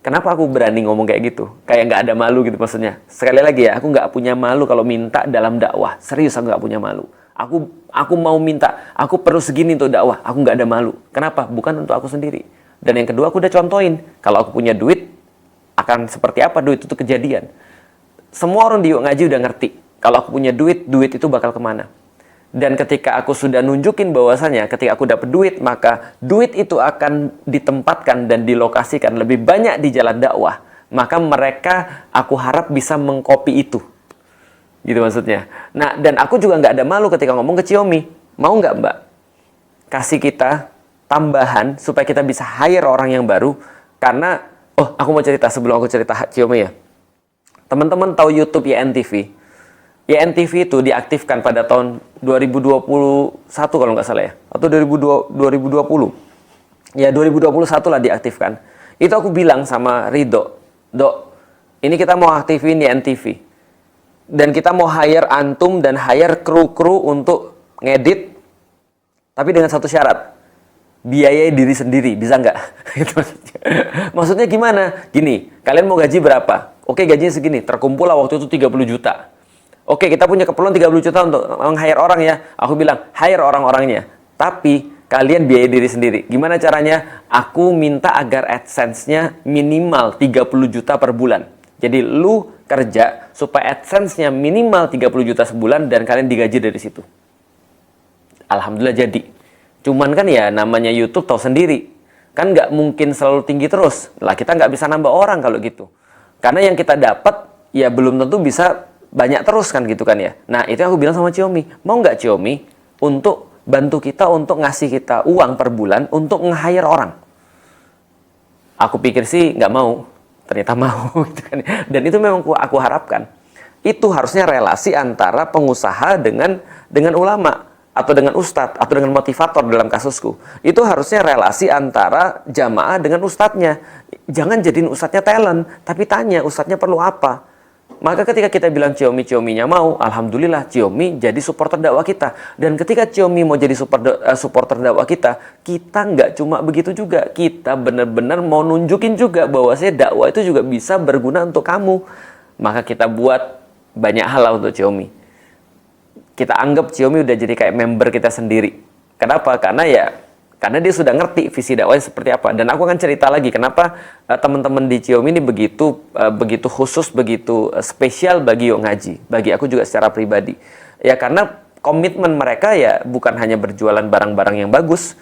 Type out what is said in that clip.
Kenapa aku berani ngomong kayak gitu? Kayak nggak ada malu gitu maksudnya. Sekali lagi ya, aku nggak punya malu kalau minta dalam dakwah. Serius, aku nggak punya malu. Aku mau minta, aku perlu segini untuk dakwah. Aku nggak ada malu. Kenapa? Bukan untuk aku sendiri. Dan yang kedua, aku udah contohin. Kalau aku punya duit, akan seperti apa duit itu kejadian. Semua orang di Yuk Ngaji udah ngerti. Kalau aku punya duit, duit itu bakal kemana. Dan ketika aku sudah nunjukin bahwasanya ketika aku dapat duit, maka duit itu akan ditempatkan dan dilokasikan lebih banyak di jalan dakwah. Maka mereka aku harap bisa mengcopy itu. Gitu maksudnya. Nah, dan aku juga nggak ada malu ketika ngomong ke Xiaomi. Mau nggak Mbak? Kasih kita tambahan supaya kita bisa hire orang yang baru. Karena, oh aku mau cerita sebelum aku cerita Xiaomi ya. Teman-teman tahu YouTube YNTV? YNTV itu diaktifkan pada tahun 2021 kalau nggak salah ya. Atau 2020. Ya 2021 lah diaktifkan. Itu aku bilang sama Ridho, Dok, ini kita mau aktifin YNTV. Dan kita mau hire antum dan hire kru-kru untuk ngedit. Tapi dengan satu syarat. Biayai diri sendiri, bisa nggak? Maksudnya gimana? Gini, kalian mau gaji berapa? Oke, gajinya segini. Terkumpul lah waktu itu 30 juta. Oke, kita punya keperluan 30 juta untuk meng-hire orang ya. Aku bilang, hire orang-orangnya. Tapi, kalian biayai diri sendiri. Gimana caranya? Aku minta agar AdSense-nya minimal 30 juta per bulan. Jadi, lu kerja supaya AdSense-nya minimal 30 juta sebulan dan kalian digaji dari situ. Alhamdulillah jadi. Cuman kan ya namanya YouTube tahu sendiri. Kan nggak mungkin selalu tinggi terus. Lah, kita nggak bisa nambah orang kalau gitu. Karena yang kita dapat, ya belum tentu bisa banyak terus kan gitu kan ya. Nah, itu yang aku bilang sama Xiaomi. Mau nggak Xiaomi untuk bantu kita untuk ngasih kita uang per bulan untuk nge-hire orang? Aku pikir sih nggak mau. Ternyata mau. Gitu kan. Dan itu memang aku harapkan. Itu harusnya relasi antara pengusaha dengan ulama. Atau dengan ustadz. Atau dengan motivator dalam kasusku. Itu harusnya relasi antara jamaah dengan ustadznya. Jangan jadiin ustadznya talent. Tapi tanya ustadznya perlu apa. Maka ketika kita bilang Xiaomi-nya mau, alhamdulillah Xiaomi jadi supporter dakwah kita. Dan ketika Xiaomi mau jadi supporter dakwah kita nggak cuma begitu juga. Kita benar-benar mau nunjukin juga bahwa dakwah itu juga bisa berguna untuk kamu. Maka kita buat banyak hal lah untuk Xiaomi. Kita anggap Xiaomi udah jadi kayak member kita sendiri. Kenapa? Karena dia sudah ngerti visi dakwahnya seperti apa. Dan aku akan cerita lagi kenapa teman-teman di Xiaomi ini begitu khusus, begitu spesial bagi Yuk Ngaji. Bagi aku juga secara pribadi. Ya karena komitmen mereka ya bukan hanya berjualan barang-barang yang bagus.